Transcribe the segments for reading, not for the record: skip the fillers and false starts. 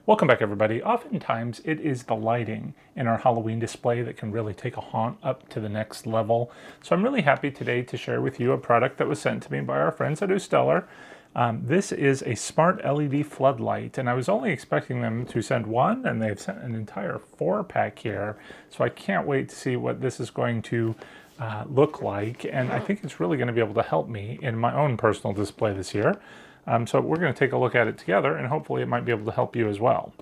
Welcome back, everybody. Oftentimes it is the lighting in our Halloween display that can really take a haunt up to the next level. So I'm really happy today to share with you a product that was sent to me by our friends at Ustellar. This is a smart LED floodlight, and I was only expecting them to send one, and they've sent an entire 4-pack here. So I can't wait to see what this is going to look like, and I think it's really going to be able to help me in my own personal display this year. So we're going to take a look at it together, and hopefully it might be able to help you as well.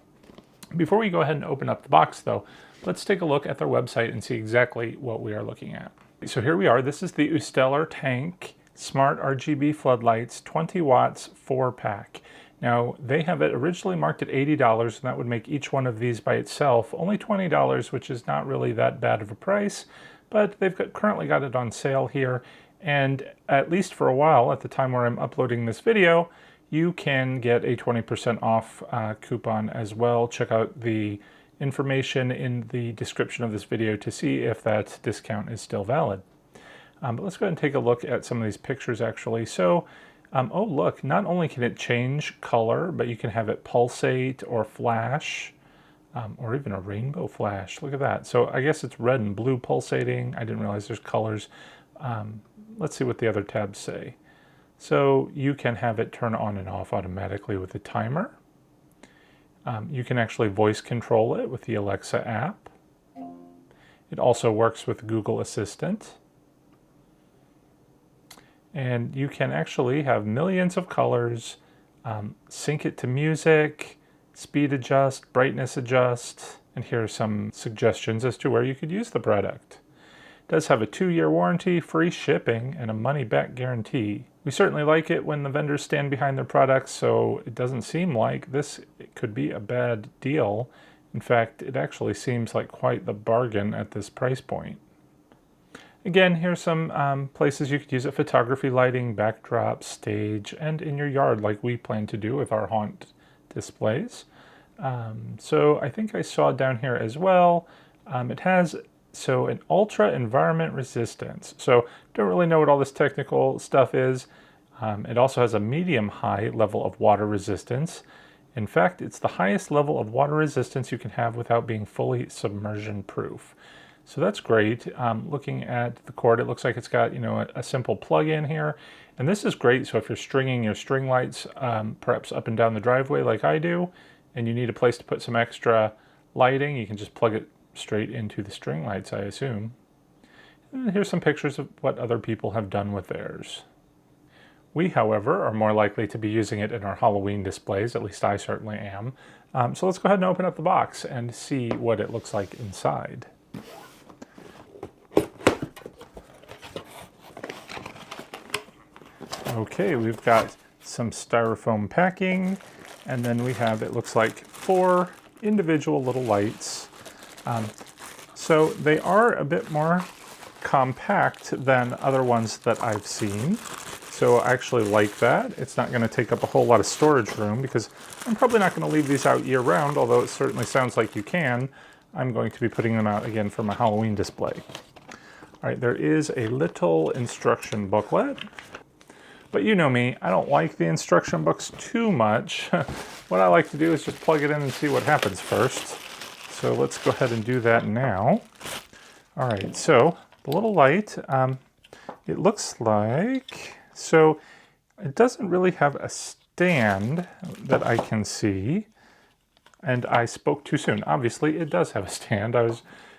Before we go ahead and open up the box, though, let's take a look at their website and see exactly what we are looking at. So here we are. This is the Ustellar Tank Smart RGB Floodlights 20 watts 4-pack. Now, they have it originally marked at $80, and that would make each one of these by itself only $20, which is not really that bad of a price, but they've currently got it on sale here. And at least for a while, at the time where I'm uploading this video, you can get a 20% off coupon as well. Check out the information in the description of this video to see if that discount is still valid. But let's go ahead and take a look at some of these pictures actually. So, oh look, not only can it change color, but you can have it pulsate or flash, or even a rainbow flash. Look at that. So I guess it's red and blue pulsating. I didn't realize there's colors. Let's see what the other tabs say. So you can have it turn on and off automatically with the timer. You can actually voice control it with the Alexa app. It also works with Google Assistant. And you can actually have millions of colors, sync it to music, speed adjust, brightness adjust, and here are some suggestions as to where you could use the product. It does have a 2-year warranty, free shipping, and a money-back guarantee. We certainly like it when the vendors stand behind their products, so it doesn't seem like this could be a bad deal. In fact, it actually seems like quite the bargain at this price point. Again, here's some places you could use it: photography, lighting, backdrop, stage, and in your yard like we plan to do with our haunt displays. So I think I saw down here as well, it has an ultra environment resistance. So don't really know what all this technical stuff is. It also has a medium-high level of water resistance. In fact, it's the highest level of water resistance you can have without being fully submersion proof. So that's great. Looking at the cord, it looks like it's got, a simple plug-in here. And this is great. So if you're stringing your string lights, perhaps up and down the driveway like I do, and you need a place to put some extra lighting, you can just plug it straight into the string lights, I assume. And here's some pictures of what other people have done with theirs. We, however, are more likely to be using it in our Halloween displays, at least I certainly am. So let's go ahead and open up the box and see what it looks like inside. Okay, we've got some styrofoam packing, and then we have, it looks like, 4 individual little lights. So they are a bit more compact than other ones that I've seen. So I actually like that. It's not going to take up a whole lot of storage room because I'm probably not going to leave these out year round, although it certainly sounds like you can. I'm going to be putting them out again for my Halloween display. All right, there is a little instruction booklet. But you know me, I don't like the instruction books too much. What I like to do is just plug it in and see what happens first. So let's go ahead and do that now. All right, so the little light, it looks like, so it doesn't really have a stand that I can see. And I spoke too soon. Obviously, it does have a stand.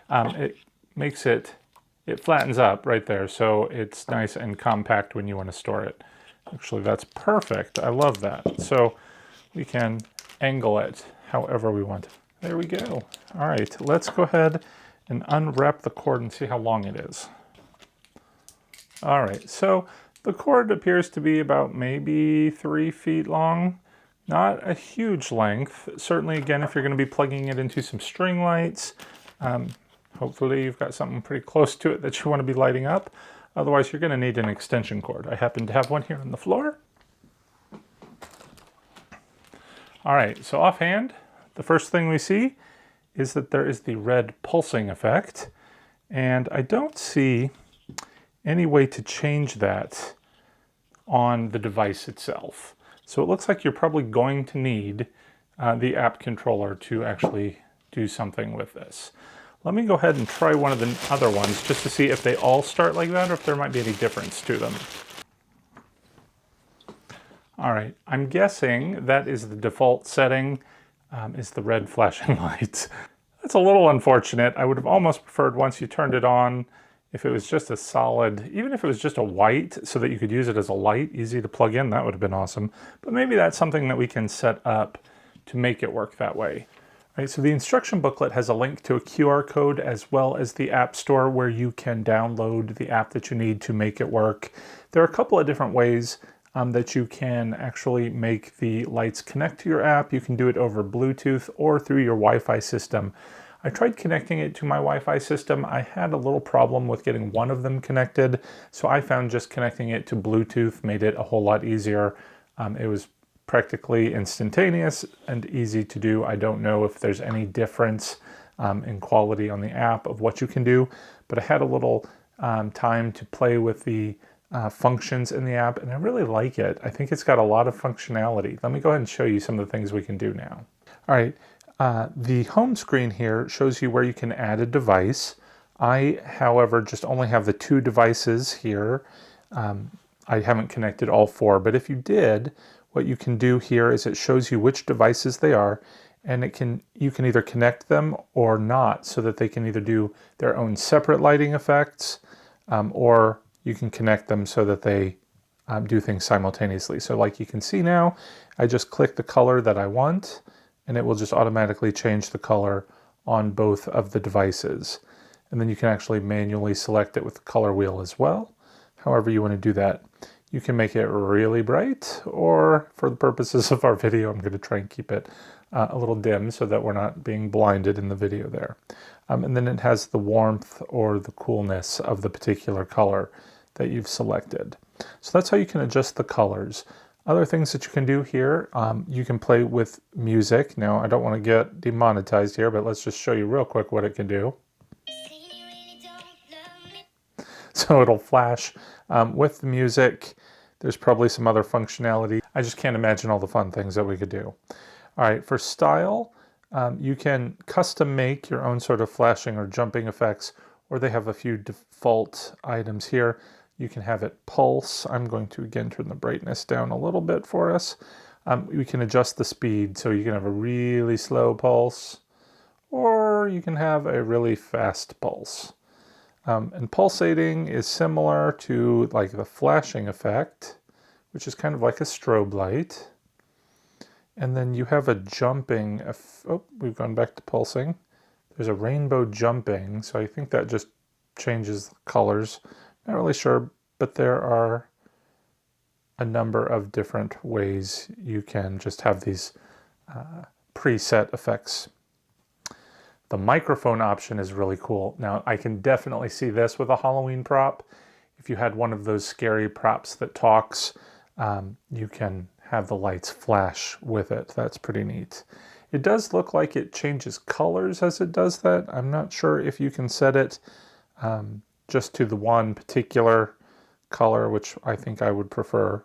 It makes it flattens up right there, so it's nice and compact when you want to store it. Actually, that's perfect. I love that. So we can angle it however we want. There we go. All right, let's go ahead and unwrap the cord and see how long it is. All right, so the cord appears to be about maybe 3 feet long. Not a huge length. Certainly, again, if you're going to be plugging it into some string lights, hopefully you've got something pretty close to it that you want to be lighting up. Otherwise, you're going to need an extension cord. I happen to have one here on the floor. All right, so offhand, the first thing we see is that there is the red pulsing effect. And I don't see any way to change that on the device itself. So it looks like you're probably going to need the app controller to actually do something with this. Let me go ahead and try one of the other ones just to see if they all start like that or if there might be any difference to them. All right, I'm guessing that is the default setting, is the red flashing lights. That's a little unfortunate. I would have almost preferred once you turned it on, if it was just a solid, even if it was just a white so that you could use it as a light, easy to plug in, that would have been awesome. But maybe that's something that we can set up to make it work that way. All right, so the instruction booklet has a link to a QR code as well as the App Store where you can download the app that you need to make it work. There are a couple of different ways that you can actually make the lights connect to your app. You can do it over Bluetooth or through your Wi-Fi system. I tried connecting it to my Wi-Fi system. I had a little problem with getting one of them connected, so I found just connecting it to Bluetooth made it a whole lot easier. It was practically instantaneous and easy to do. I don't know if there's any difference in quality on the app of what you can do, but I had a little time to play with the functions in the app, and I really like it. I think it's got a lot of functionality. Let me go ahead and show you some of the things we can do now. All right, the home screen here shows you where you can add a device. I, however, just only have the 2 devices here. I haven't connected all 4, but if you did, what you can do here is it shows you which devices they are, and you can either connect them or not, so that they can either do their own separate lighting effects, or you can connect them so that they do things simultaneously. So like you can see now, I just click the color that I want, and it will just automatically change the color on both of the devices. And then you can actually manually select it with the color wheel as well, however you want to do that. You can make it really bright, or for the purposes of our video, I'm going to try and keep it a little dim so that we're not being blinded in the video there. And then it has the warmth or the coolness of the particular color that you've selected. So that's how you can adjust the colors. Other things that you can do here, you can play with music. Now, I don't want to get demonetized here, but let's just show you real quick what it can do. So it'll flash with the music. There's probably some other functionality. I just can't imagine all the fun things that we could do. All right, for style, you can custom make your own sort of flashing or jumping effects, or they have a few default items here. You can have it pulse. I'm going to again turn the brightness down a little bit for us. We can adjust the speed, so you can have a really slow pulse, or you can have a really fast pulse. And pulsating is similar to like the flashing effect, which is kind of like a strobe light. And then you have a jumping, oh, we've gone back to pulsing. There's a rainbow jumping, so I think that just changes the colors. Not really sure, but there are a number of different ways you can just have these preset effects. The microphone option is really cool. Now, I can definitely see this with a Halloween prop. If you had one of those scary props that talks, you can have the lights flash with it. That's pretty neat. It does look like it changes colors as it does that. I'm not sure if you can set it just to the one particular color, which I think I would prefer.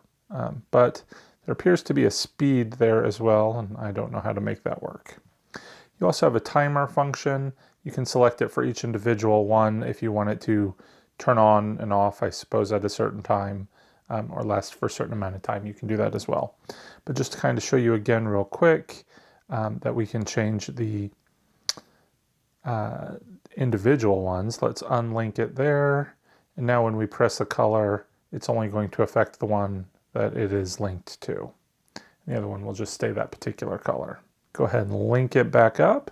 But there appears to be a speed there as well, and I don't know how to make that work. You also have a timer function. You can select it for each individual one if you want it to turn on and off, I suppose, at a certain time, or last for a certain amount of time. You can do that as well. But just to kind of show you again real quick, that we can change the individual ones. Let's unlink it there. And now when we press the color, it's only going to affect the one that it is linked to. The other one will just stay that particular color. Go ahead and link it back up.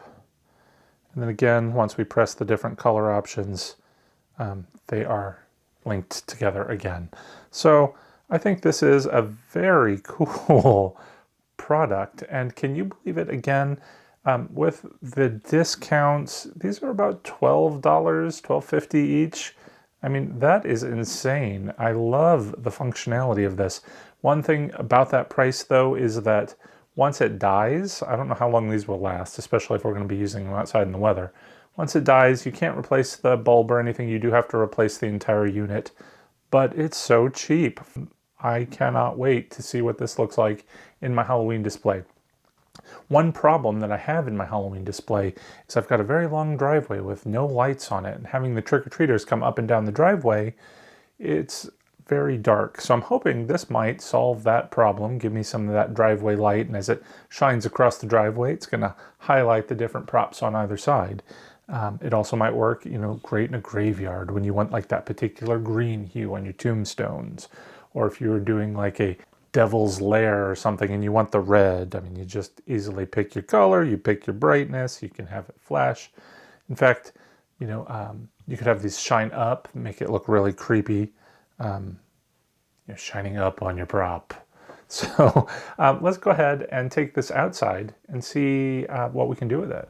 And then again, once we press the different color options, they are linked together again. So I think this is a very cool product. And can you believe it again? With the discounts, these are about $12, $12.50 each. I mean, that is insane. I love the functionality of this. One thing about that price, though, is that once it dies, I don't know how long these will last, especially if we're going to be using them outside in the weather. Once it dies, you can't replace the bulb or anything. You do have to replace the entire unit, but it's so cheap. I cannot wait to see what this looks like in my Halloween display. One problem that I have in my Halloween display is I've got a very long driveway with no lights on it, and having the trick-or-treaters come up and down the driveway, it's very dark. So I'm hoping this might solve that problem, give me some of that driveway light, and as it shines across the driveway, it's going to highlight the different props on either side. It also might work, great in a graveyard when you want like that particular green hue on your tombstones, or if you were doing like a devil's lair or something and you want the red. I mean, you just easily pick your color, you pick your brightness, you can have it flash. In fact, you could have these shine up, make it look really creepy, shining up on your prop. So let's go ahead and take this outside and see what we can do with it.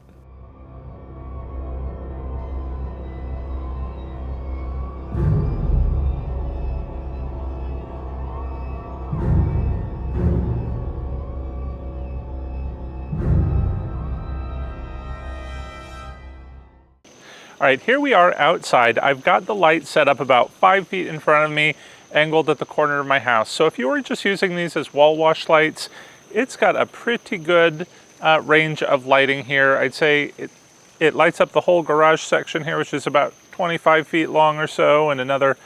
All right, here we are outside. I've got the light set up about 5 feet in front of me, angled at the corner of my house. So if you were just using these as wall wash lights, it's got a pretty good range of lighting here. I'd say it lights up the whole garage section here, which is about 25 feet long or so, and another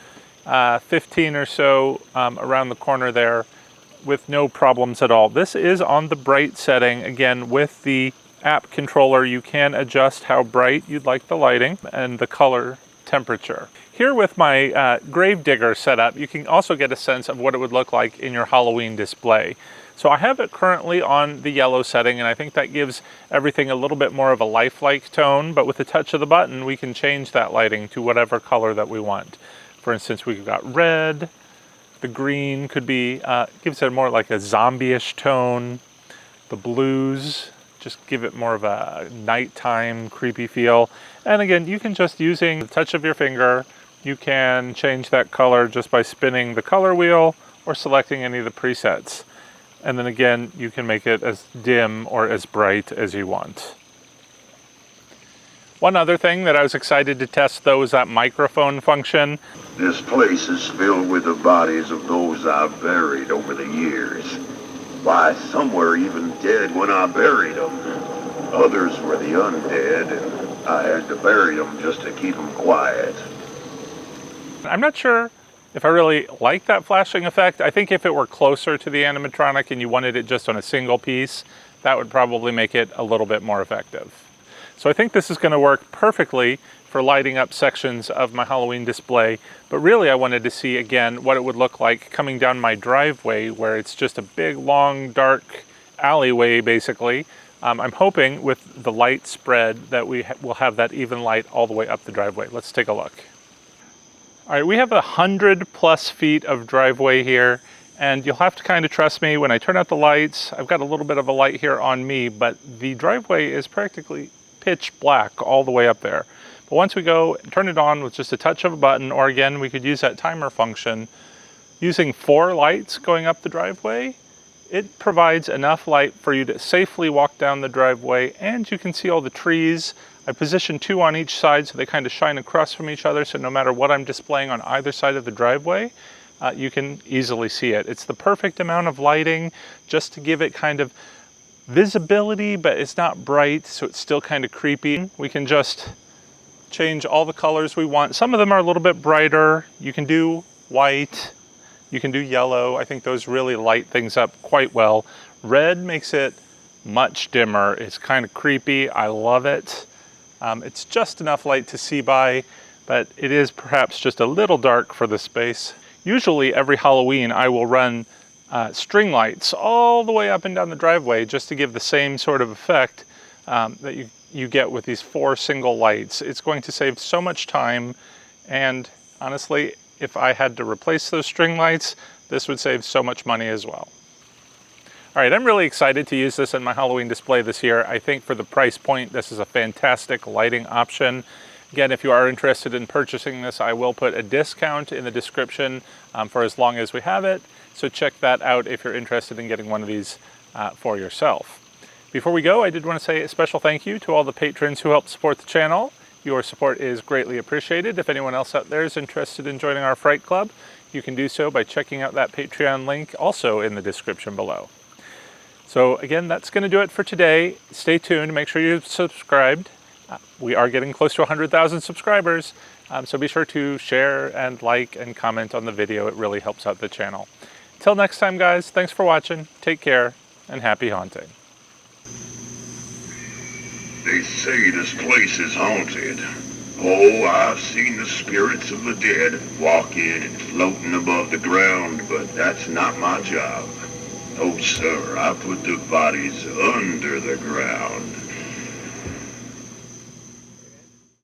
15 or so around the corner there with no problems at all. This is on the bright setting. Again, with the app controller, you can adjust how bright you'd like the lighting and the color temperature. Here with my grave digger set up, you can also get a sense of what it would look like in your Halloween display. So I have it currently on the yellow setting, and I think that gives everything a little bit more of a lifelike tone, but with the touch of the button, we can change that lighting to whatever color that we want. For instance, we've got red, the green could be, gives it more like a zombie-ish tone, the blues, just give it more of a nighttime creepy feel. And again, you can just using the touch of your finger, you can change that color just by spinning the color wheel or selecting any of the presets. And then again, you can make it as dim or as bright as you want. One other thing that I was excited to test though is that microphone function. This place is filled with the bodies of those I've buried over the years. Why, some were even dead when I buried them. Others were the undead, and I had to bury them just to keep them quiet. I'm not sure if I really like that flashing effect. I think if it were closer to the animatronic and you wanted it just on a single piece, that would probably make it a little bit more effective. So I think this is going to work perfectly for lighting up sections of my Halloween display, but really I wanted to see again what it would look like coming down my driveway where it's just a big, long, dark alleyway basically. I'm hoping with the light spread that we will have that even light all the way up the driveway. Let's take a look. All right, we have 100+ feet of driveway here, and you'll have to kind of trust me when I turn out the lights. I've got a little bit of a light here on me, but the driveway is practically pitch black all the way up there. But once we go turn it on with just a touch of a button, or again, we could use that timer function, using 4 lights going up the driveway, it provides enough light for you to safely walk down the driveway, and you can see all the trees. I positioned 2 on each side so they kind of shine across from each other, so no matter what I'm displaying on either side of the driveway, you can easily see it. It's the perfect amount of lighting just to give it kind of visibility, but it's not bright, so it's still kind of creepy. We can just change all the colors we want. Some of them are a little bit brighter. You can do white, you can do yellow. I think those really light things up quite well. Red makes it much dimmer. It's kind of creepy. I love it. It's just enough light to see by, but it is perhaps just a little dark for the space. Usually every Halloween I will run string lights all the way up and down the driveway just to give the same sort of effect that you get with these 4 single lights. It's going to save so much time, and honestly, if I had to replace those string lights, this would save so much money as well. All right, I'm really excited to use this in my Halloween display this year. I think for the price point, this is a fantastic lighting option. Again, if you are interested in purchasing this, I will put a discount in the description for as long as we have it. So check that out if you're interested in getting one of these for yourself. Before we go, I did want to say a special thank you to all the patrons who help support the channel. Your support is greatly appreciated. If anyone else out there is interested in joining our Fright Club, you can do so by checking out that Patreon link also in the description below. So again, that's going to do it for today. Stay tuned. Make sure you're subscribed. We are getting close to 100,000 subscribers. So be sure to share and like and comment on the video. It really helps out the channel. Till next time, guys, thanks for watching. Take care and happy haunting. They say this place is haunted. Oh, I've seen the spirits of the dead walking and floating above the ground, but that's not my job. Oh, sir, I put the bodies under the ground.